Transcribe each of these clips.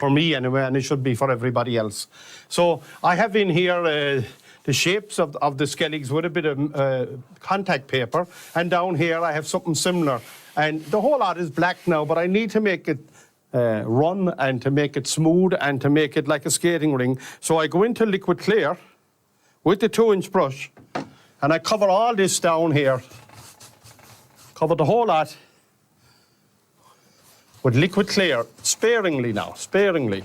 for me anyway, and it should be for everybody else. So I have in here the shapes of the skelligs with a bit of contact paper, and down here I have something similar. And the whole lot is black now, but I need to make it run and to make it smooth and to make it like a skating ring. So I go into liquid clear with the 2-inch brush, and I cover all this down here, cover the whole lot with liquid clear, sparingly now, sparingly.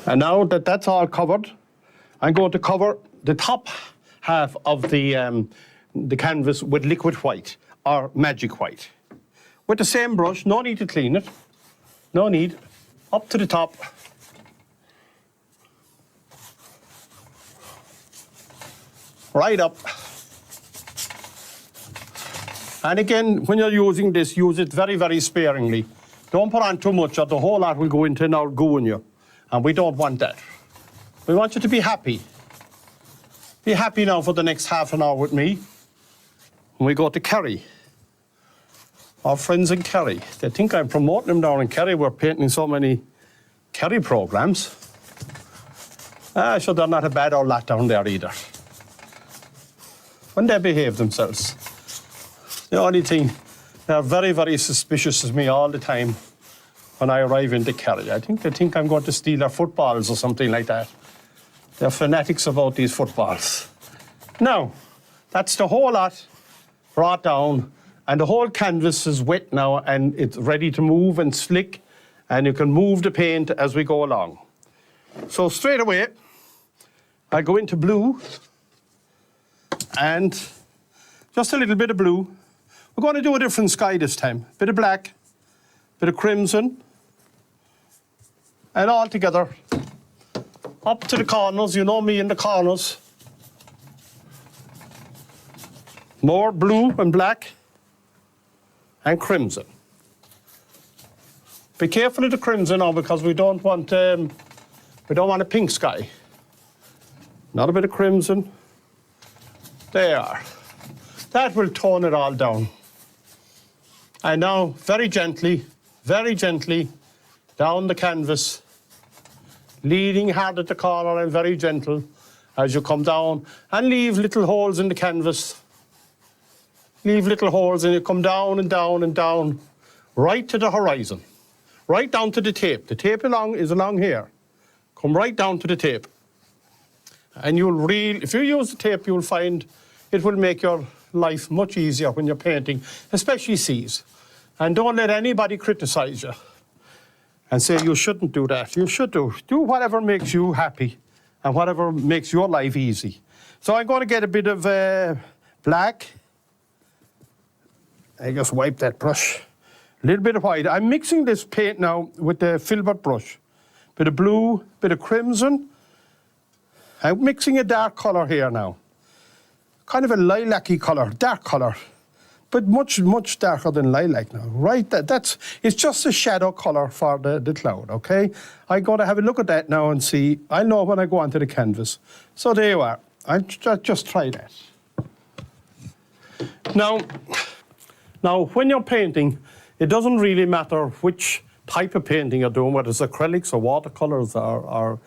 And now that that's all covered, I'm going to cover the top half of the canvas with liquid white or magic white. With the same brush, no need to clean it, no need, up to the top. Right up. And again, when you're using this, use it very, very sparingly. Don't put on too much or the whole lot will go into now gooing you. And we don't want that. We want you to be happy. Be happy now for the next half an hour with me. When we go to Kerry. Our friends in Kerry. They think I'm promoting them down in Kerry. We're painting so many Kerry programs. So they're not a bad old lot down there either. When they behave themselves. The only thing, they're very, very suspicious of me all the time. When I arrive into Kerry, I think they think I'm going to steal their footballs or something like that. They're fanatics about these footballs. Now, that's the whole lot brought down, and the whole canvas is wet now, and it's ready to move and slick, and you can move the paint as we go along. So straight away, I go into blue, and just a little bit of blue. We're going to do a different sky this time. Bit of black, bit of crimson, and all together, up to the corners, you know me in the corners. More blue and black and crimson. Be careful of the crimson now because we don't want a pink sky. Not a bit of crimson. There. That will tone it all down. And now, very gently, down the canvas, leading hard at the corner and very gentle as you come down, and leave little holes in the canvas. Leave little holes and you come down and down and down, right to the horizon, right down to the tape. The tape is along here. Come right down to the tape. And if you use the tape, you'll find it will make your life much easier when you're painting, especially seas. And don't let anybody criticize you and say you shouldn't do that. You should do whatever makes you happy and whatever makes your life easy. So I'm going to get a bit of black. I just wipe that brush. A little bit of white. I'm mixing this paint now with the filbert brush. Bit of blue, bit of crimson. I'm mixing a dark colour here now. Kind of a lilac-y colour, dark colour. But much, much darker than lilac now, right? It's just a shadow colour for the cloud, okay? I'm going to have a look at that now and see. I'll know when I go onto the canvas. So there you are. I'll just try that. Now, when you're painting, it doesn't really matter which type of painting you're doing, whether it's acrylics or watercolours or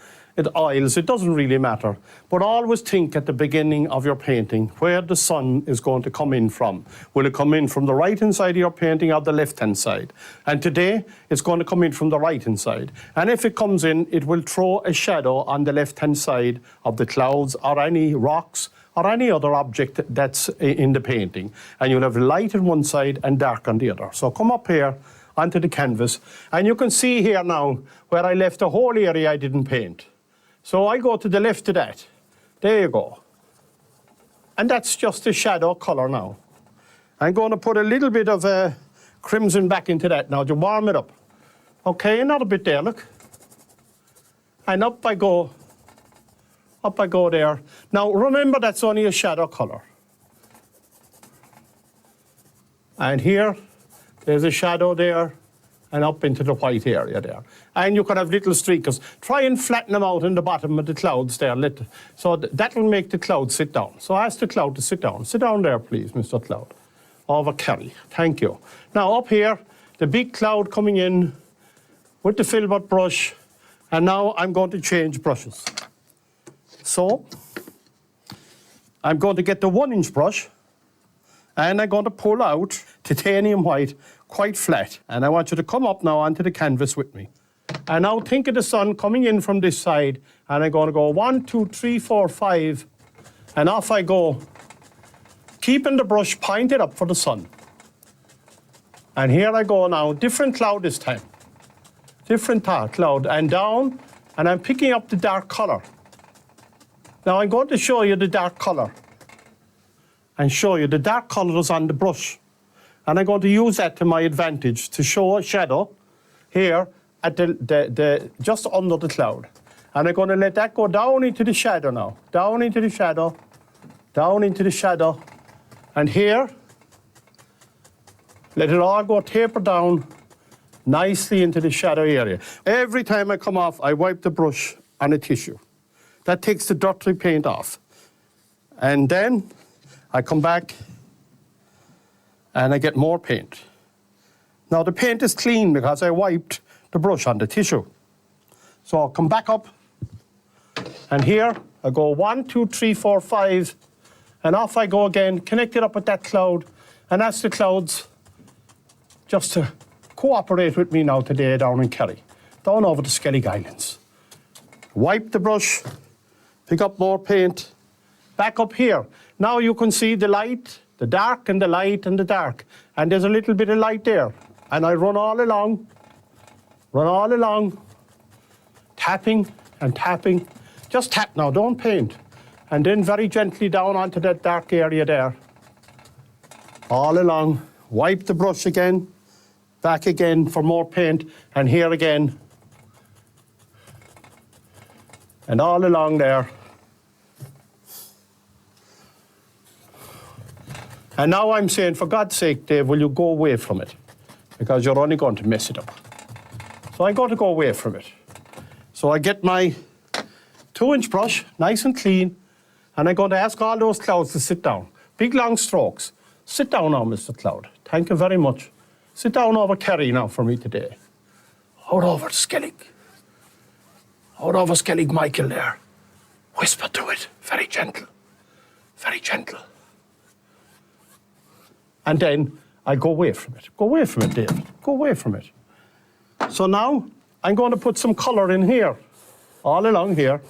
oils, it doesn't really matter. But always think at the beginning of your painting where the sun is going to come in from. Will it come in from the right-hand side of your painting or the left-hand side? And today, it's going to come in from the right-hand side. And if it comes in, it will throw a shadow on the left-hand side of the clouds or any rocks or any other object that's in the painting. And you'll have light on one side and dark on the other. So come up here onto the canvas, and you can see here now where I left a whole area I didn't paint. So I go to the left of that. There you go. And that's just a shadow colour now. I'm going to put a little bit of crimson back into that now to warm it up. Okay, another bit there, look. And up I go Up I go there. Now remember, that's only a shadow colour. And here, there's a shadow there, and up into the white area there. And you can have little streakers. Try and flatten them out in the bottom of the clouds there. So that will make the cloud sit down. So ask the cloud to sit down. Sit down there, please, Mr. Cloud. Over Kerry. Thank you. Now up here, the big cloud coming in with the filbert brush. And now I'm going to change brushes. So I'm going to get the 1-inch brush, and I'm going to pull out titanium white quite flat. And I want you to come up now onto the canvas with me. And now think of the sun coming in from this side, and I'm going to go 1, 2, 3, 4, 5, and off I go, keeping the brush pointed up for the sun. And here I go now, different cloud this time. Different cloud, and down, and I'm picking up the dark colour. Now I'm going to show you the dark colour, and show you the dark colours on the brush. And I'm going to use that to my advantage to show a shadow here at just under the cloud. And I'm going to let that go down into the shadow now. Down into the shadow, down into the shadow. And here, let it all go taper down nicely into the shadow area. Every time I come off, I wipe the brush on a tissue. That takes the dirty paint off. And then I come back and I get more paint. Now the paint is clean because I wiped the brush on the tissue. So I'll come back up, and here I go 1, 2, 3, 4, 5, and off I go again, connect it up with that cloud, and ask the clouds just to cooperate with me now today down in Kerry, down over the Skellig Islands. Wipe the brush, pick up more paint, back up here. Now you can see the light, the dark and the light and the dark, and there's a little bit of light there. And I run all along, tapping and tapping. Just tap now, don't paint. And then very gently down onto that dark area there. All along, wipe the brush again, back again for more paint, and here again. And all along there. And now I'm saying, for God's sake, Dave, will you go away from it? Because you're only going to mess it up. So I'm going to go away from it. So I get my 2-inch brush, nice and clean, and I'm going to ask all those clouds to sit down. Big long strokes. Sit down now, Mr. Cloud. Thank you very much. Sit down over Kerry now for me today. Out over Skellig. Out over Skellig Michael there. Whisper to it. Very gentle. Very gentle. And then I go away from it. Go away from it, David. Go away from it. So now I'm going to put some colour in here, all along here.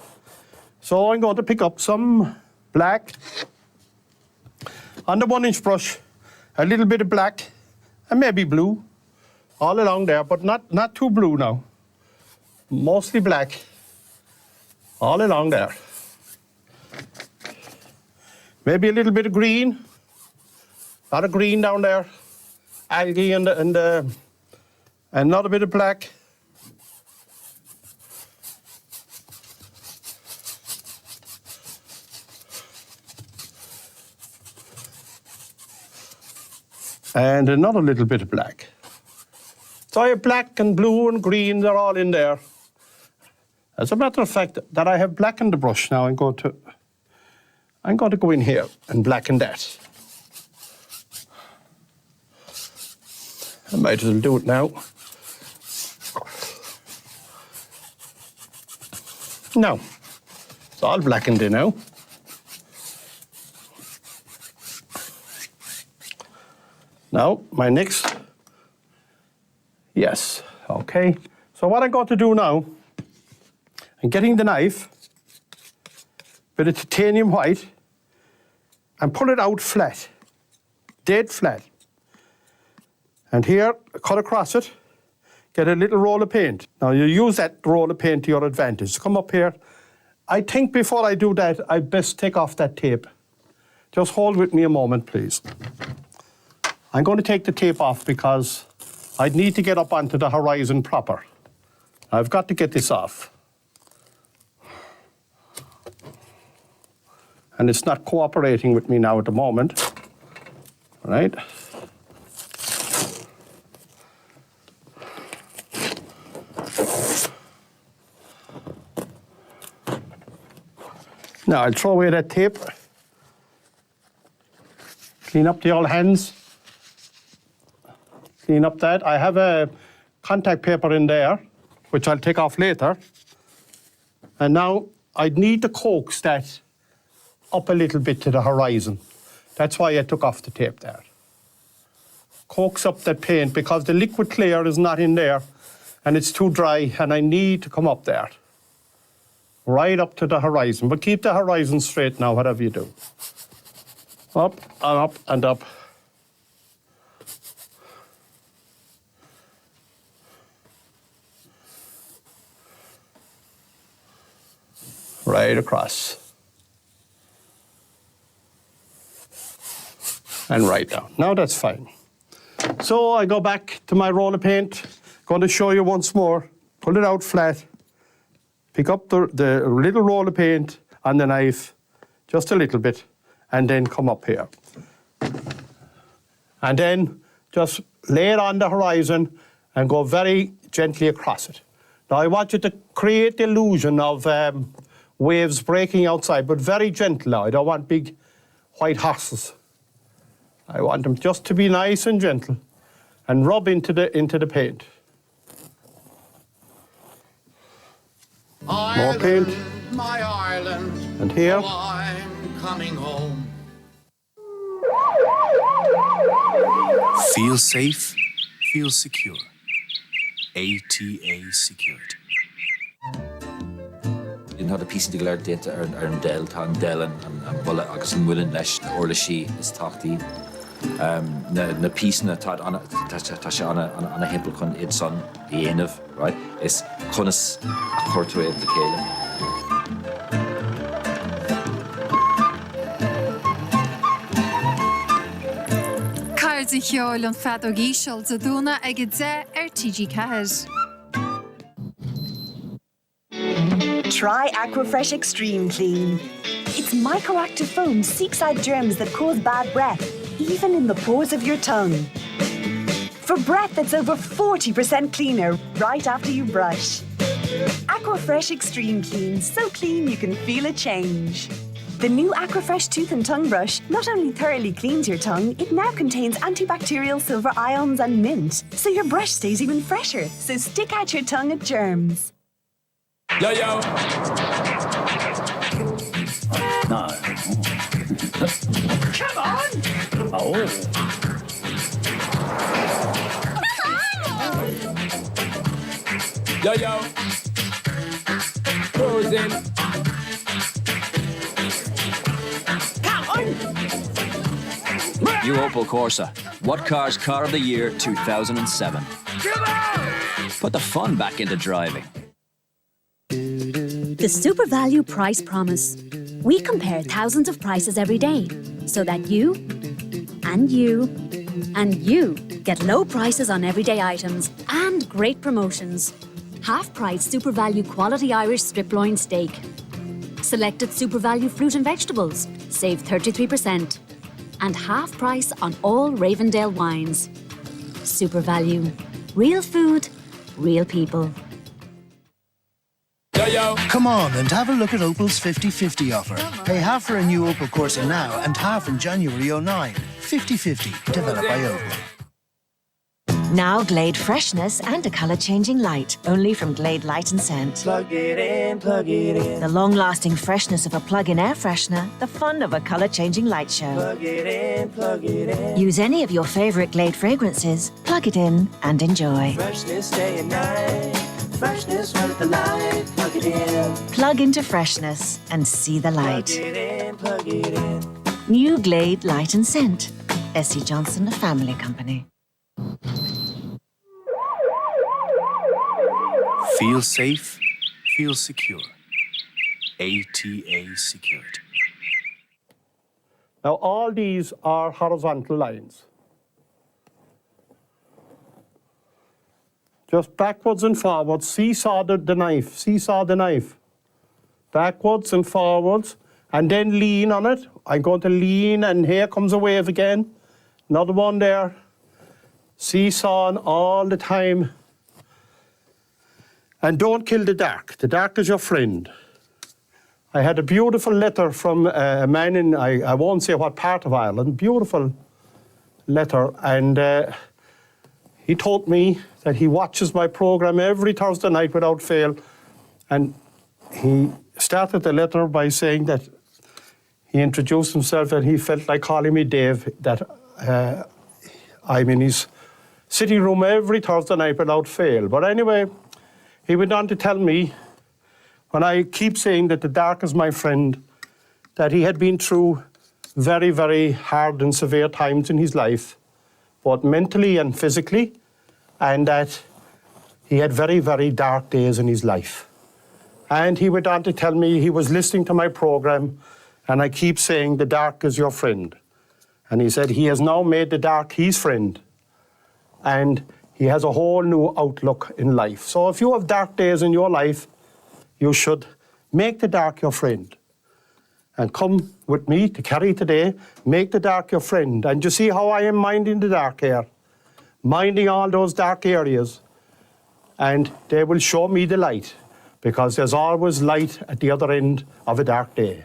So I'm going to pick up some black on the 1-inch brush, a little bit of black, and maybe blue, all along there, but not too blue now. Mostly black, all along there. Maybe a little bit of green. A lot of green down there, algae and another bit of black. And another little bit of black. So I have black and blue and green, they're all in there. As a matter of fact, that I have blackened the brush now, I'm going to go in here and blacken that. I might as well do it now. Now, it's all blackened in now. Now, my next, yes, okay. So what I'm going to do now, I'm getting the knife, bit of titanium white, and pull it out flat, dead flat. And here, cut across it, get a little roll of paint. Now you use that roll of paint to your advantage. Come up here. I think before I do that, I best take off that tape. Just hold with me a moment, please. I'm going to take the tape off because I need to get up onto the horizon proper. I've got to get this off. and it's not cooperating with me now at the moment. Right? Now I'll throw away that tape. Clean up the old hands. Clean up that. I have a contact paper in there, which I'll take off later. And now I need to coax that up a little bit to the horizon. That's why I took off the tape there. Coax up that paint because the liquid clear is not in there and it's too dry and I need to come up there. Right up to the horizon. But keep the horizon straight now, whatever you do. Up and up and up. Right across. And right down. Now that's fine. So I go back to my roll of paint. Going to show you once more. Pull it out flat. Pick up the little roll of paint on the knife, just a little bit, and then come up here. And then just lay it on the horizon and go very gently across it. Now I want you to create the illusion of waves breaking outside, but very gentle now. I don't want big white horses. I want them just to be nice and gentle and rub into the paint. More paint. My Ireland, and here. oh, I'm coming home. Feel safe, feel secure. ATA Security. In had a piece of the data an del tan delen and bullet agus an willen lesh or the she is tachti. Na piece na tad on a hempel con id son the end of right is conas a quarto the kale. Cards a cheol an fad o gísol zaduna ag dze TG Cahes. Try Aquafresh Extreme Clean. Its microactive foam seeks out germs that cause bad breath, even in the pores of your tongue. For breath that's over 40% cleaner right after you brush. Aquafresh Extreme Clean, so clean you can feel a change. The new Aquafresh tooth and tongue brush not only thoroughly cleans your tongue, it now contains antibacterial silver ions and mint, so your brush stays even fresher. So stick out your tongue at germs. Yo, yo. No. Come on! Oh. Yo, yo. Frozen. Come on! New Opel Corsa. What car's car of the year 2007? Come on! Put the fun back into driving. The Super Value Price Promise. We compare thousands of prices every day so that you and you and you get low prices on everyday items and great promotions. Half-price Super Value quality Irish strip loin steak. Selected Super Value fruit and vegetables. Save 33%. And half price on all Ravendale wines. Super Value. Real food, real people. Yo. Come on and have a look at Opel's 50/50 offer. Pay half for a new Opel Corsa now and half in January 09. 50/50, developed by Opel. Now Glade freshness and a colour-changing light, only from Glade Light and Scent. Plug it in, plug it in. The long-lasting freshness of a plug-in air freshener, the fun of a colour-changing light show. Plug it in, plug it in. Use any of your favourite Glade fragrances, plug it in and enjoy. Freshness day and night. Freshness with the light. Plug it in. Plug into freshness and see the light. Plug it in, plug it in. New Glade Light and Scent. S.C. Johnson, a family company. Feel safe, feel secure. ATA Security. Now all these are horizontal lines. Just backwards and forwards, seesaw the knife, seesaw the knife. Backwards and forwards, and then lean on it. I'm going to lean, and here comes a wave again. Another one there. Seesawing all the time. And don't kill the dark. The dark is your friend. I had a beautiful letter from a man in, I won't say what part of Ireland, beautiful letter, and he told me that he watches my programme every Thursday night without fail, and he started the letter by saying that he introduced himself and he felt like calling me Dave, that I'm in his sitting room every Thursday night without fail. But anyway, he went on to tell me, when I keep saying that the dark is my friend, that he had been through very, very hard and severe times in his life, both mentally and physically, and that he had very, very dark days in his life. And he went on to tell me he was listening to my programme, and I keep saying the dark is your friend. And he said he has now made the dark his friend, and he has a whole new outlook in life. So if you have dark days in your life, you should make the dark your friend. And come with me to Kerry today, make the dark your friend. And you see how I am minding the dark here, minding all those dark areas. And they will show me the light, because there's always light at the other end of a dark day.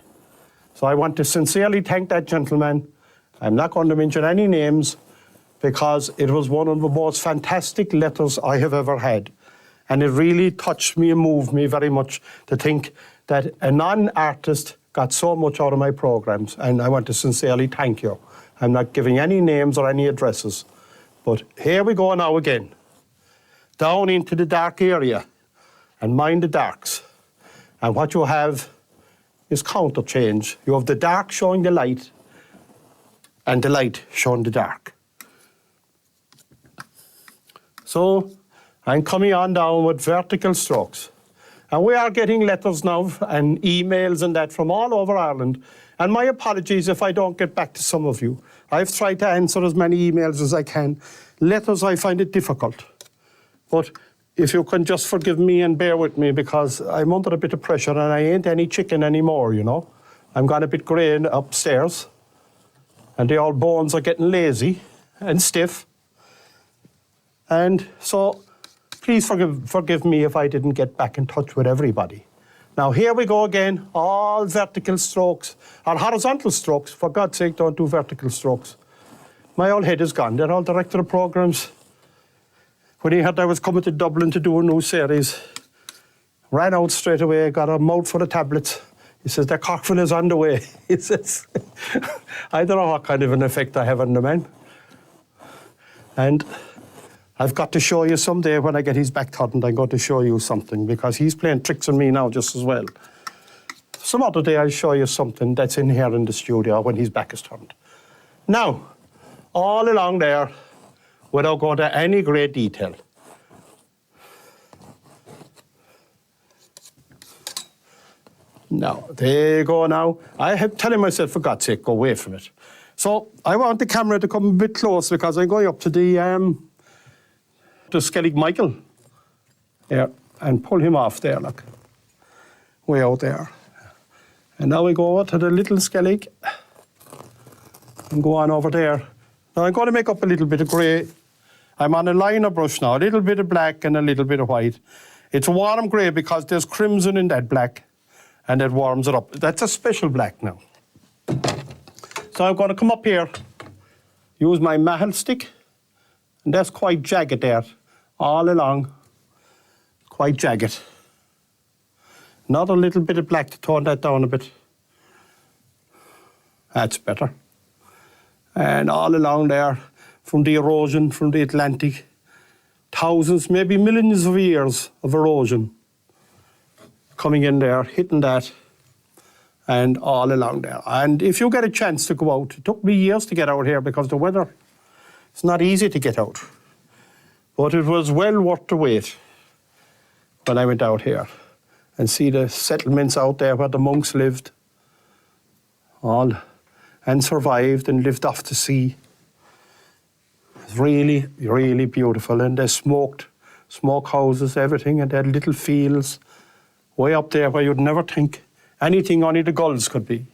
So I want to sincerely thank that gentleman. I'm not going to mention any names, because it was one of the most fantastic letters I have ever had. And it really touched me and moved me very much to think that a non-artist got so much out of my programmes, and I want to sincerely thank you. I'm not giving any names or any addresses, but here we go now again, down into the dark area, and mind the darks. And what you have is counter change. You have the dark showing the light, and the light showing the dark. So I'm coming on down with vertical strokes. And we are getting letters now and emails and that from all over Ireland. And my apologies if I don't get back to some of you. I've tried to answer as many emails as I can. Letters, I find it difficult. But if you can just forgive me and bear with me, because I'm under a bit of pressure and I ain't any chicken anymore, you know. I'm gone a bit grey upstairs. And the old bones are getting lazy and stiff. And so please forgive me if I didn't get back in touch with everybody. Now here we go again, all vertical strokes, or horizontal strokes. For God's sake, don't do vertical strokes. My old head is gone. They're all director of programmes. When he heard I was coming to Dublin to do a new series, ran out straight away, got a mouthful of tablets. He says, the cockful is on the way. He says, I don't know what kind of an effect I have on the man. And I've got to show you someday when I get his back turned, I'm going to show you something, because he's playing tricks on me now just as well. Some other day I'll show you something that's in here in the studio when his back is turned. Now, all along there, without going to any great detail. Now, there you go now. I have telling myself, for God's sake, go away from it. So I want the camera to come a bit close, because I'm going up to the Skellig Michael here and pull him off there, look, way out there. And now we go over to the little Skellig and go on over there. Now I'm going to make up a little bit of grey. I'm on a liner brush now, a little bit of black and a little bit of white. It's a warm grey because there's crimson in that black, and it warms it up. That's a special black now. So I'm going to come up here, use my mahal stick, and that's quite jagged there, all along, quite jagged. Another little bit of black to tone that down a bit. That's better. And all along there, from the erosion, from the Atlantic, thousands, maybe millions of years of erosion coming in there, hitting that, and all along there. And if you get a chance to go out, it took me years to get out here because the weather, it's not easy to get out. But it was well worth the wait when I went out here and see the settlements out there where the monks lived, all, and survived and lived off the sea. It's really, really beautiful. And they smoked, smoke houses, everything, and they had little fields way up there where you'd never think anything only the gulls could be.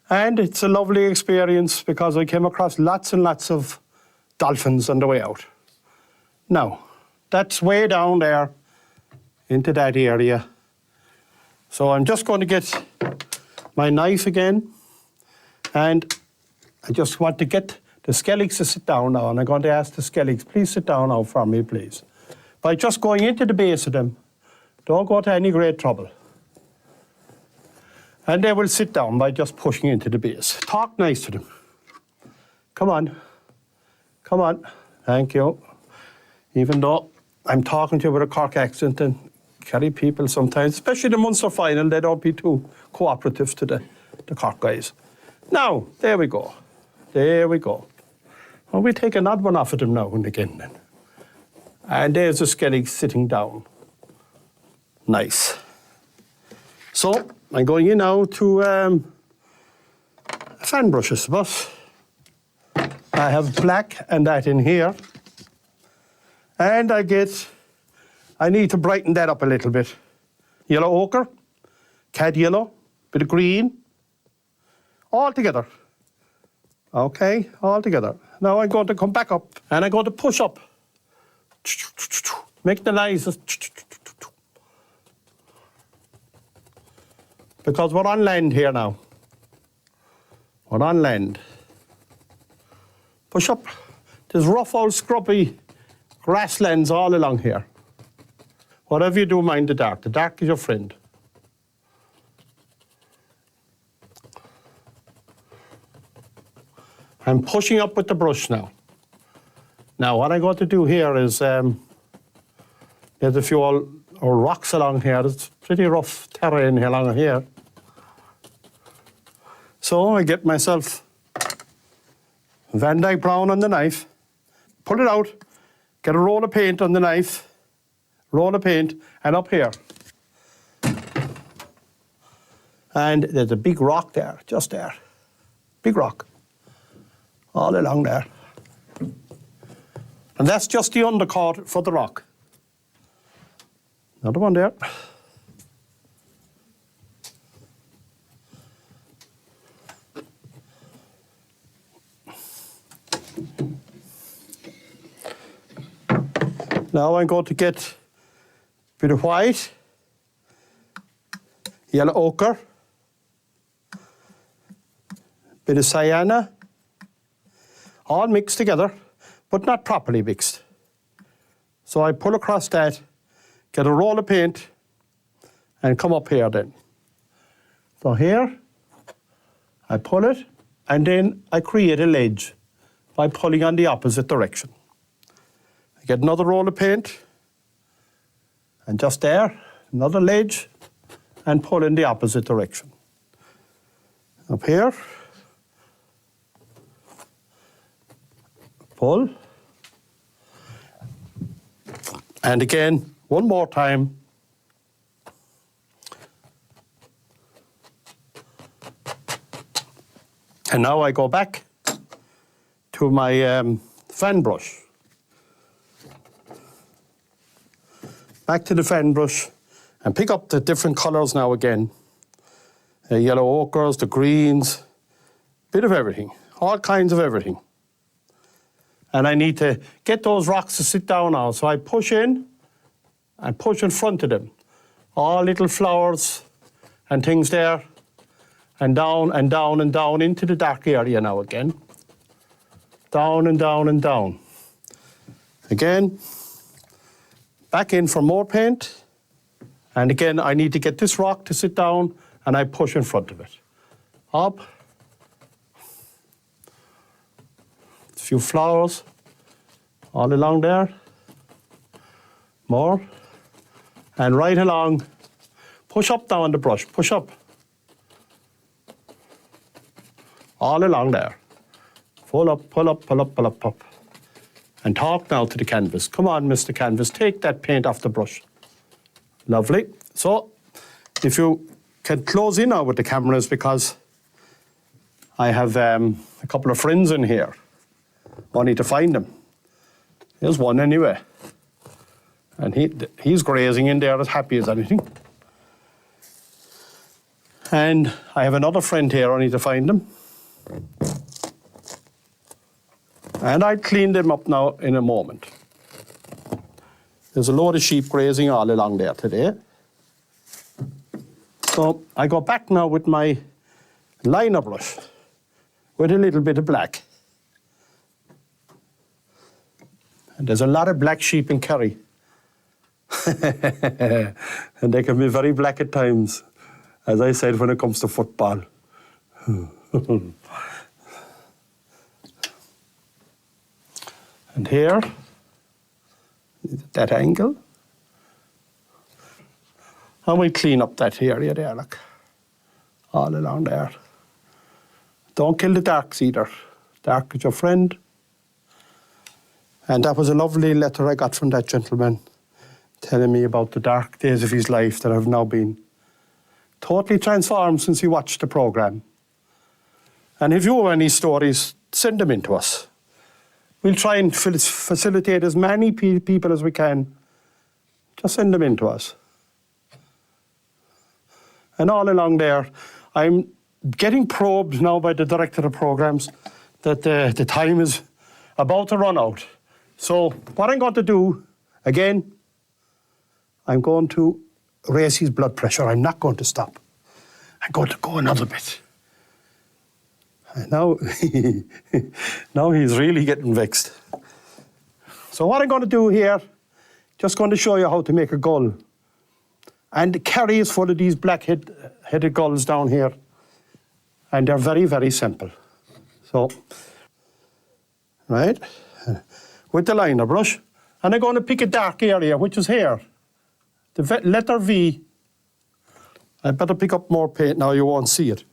And it's a lovely experience because I came across lots and lots of dolphins on the way out. Now, that's way down there into that area. So I'm just going to get my knife again, and I just want to get the skelligs to sit down now, and I'm going to ask the skelligs, please sit down now for me, please. By just going into the base of them, don't go to any great trouble. And they will sit down by just pushing into the base. Talk nice to them. Come on. Come on. Thank you. Even though I'm talking to you with a Cork accent, and Kerry people sometimes, especially the Munster final, they don't be too cooperative to the Cork guys. Now, there we go. There we go. Well, we take an odd one off of them now and again then. And there's the skellig sitting down. Nice. So, I'm going in now to fan brushes, but I have black and that in here. And I need to brighten that up a little bit. Yellow ochre, cad yellow, bit of green, all together. Okay, all together. Now I'm going to come back up and I'm going to push up. Make the noises. Because we're on land here now. We're on land. Push up. There's rough old scrubby grasslands all along here. Whatever you do, mind the dark. The dark is your friend. I'm pushing up with the brush now. Now, what I'm going to do here is, there's a few old rocks along here. It's pretty rough terrain along here. So I get myself Van Dyke Brown on the knife, pull it out, get a roll of paint on the knife, roll of paint, and up here. And there's a big rock there, just there. Big rock. All along there. And that's just the undercoat for the rock. Another one there. Now I'm going to get a bit of white, yellow ochre, bit of sienna, all mixed together, but not properly mixed. So I pull across that, get a roll of paint, and come up here then. So here, I pull it, and then I create a ledge by pulling on the opposite direction. I get another roll of paint, and just there, another ledge, and pull in the opposite direction. Up here, pull, and again, one more time. And now I go back to my fan brush. Back to the fan brush and pick up the different colours now again. The yellow ochres, the greens, bit of everything, all kinds of everything. And I need to get those rocks to sit down now. So I push in and push in front of them. All little flowers and things there. And down and down and down into the dark area now again. Down and down and down. Again, back in for more paint. And again, I need to get this rock to sit down and I push in front of it. Up. A few flowers all along there. More. And right along. Push up now on the brush. Push up. All along there. Pull up, pull up, pull up, pull up, up. And talk now to the canvas. Come on, Mr. Canvas, take that paint off the brush. Lovely. So, if you can close in now with the cameras, because I have a couple of friends in here. I need to find them. Here's one anyway. And he's grazing in there as happy as anything. And I have another friend here, I need to find him. And I'll clean them up now in a moment. There's a load of sheep grazing all along there today. So I go back now with my liner brush with a little bit of black. And there's a lot of black sheep in Kerry. And they can be very black at times, as I said, when it comes to football. And here, that angle. And we clean up that area there, look. All along there. Don't kill the darks either. Dark is your friend. And that was a lovely letter I got from that gentleman telling me about the dark days of his life that have now been totally transformed since he watched the programme. And if you have any stories, send them in to us. We'll try and facilitate as many people as we can. Just send them in to us. And all along there, I'm getting probed now by the director of programmes that the time is about to run out. So what I'm going to do, again, I'm going to raise his blood pressure. I'm not going to stop. I'm going to go another bit. And now, now he's really getting vexed. So what I'm going to do here, just going to show you how to make a gull. And the Kerry is full of these black-headed gulls down here. And they're very, very simple. So, right, with the liner brush. And I'm going to pick a dark area, which is here. The letter V. I better pick up more paint now, you won't see it.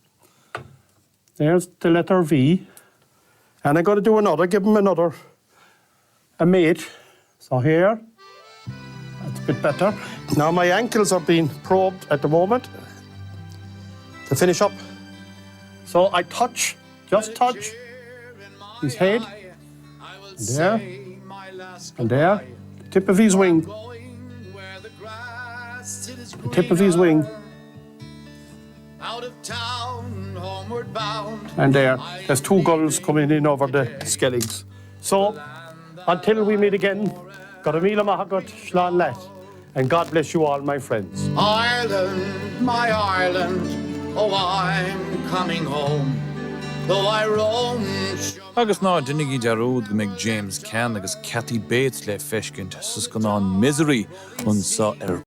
There's the letter V. And I'm going to do another, give him another, a mate. So here, that's a bit better. Now my ankles are being probed at the moment to finish up. So I touch, just touch his head, and there, and there, the tip of his wing, the tip of his wing, and there's two gulls coming in over the skellings. So, until we meet again, Garamila Mahagot, Shlan Lat, and God bless you all, my friends. Ireland, my Ireland, oh, I'm coming home, though I roam. Agus ná dunig dearúd go méid James Caan agus Kathy Bates le feiscint sus go ná misery an sa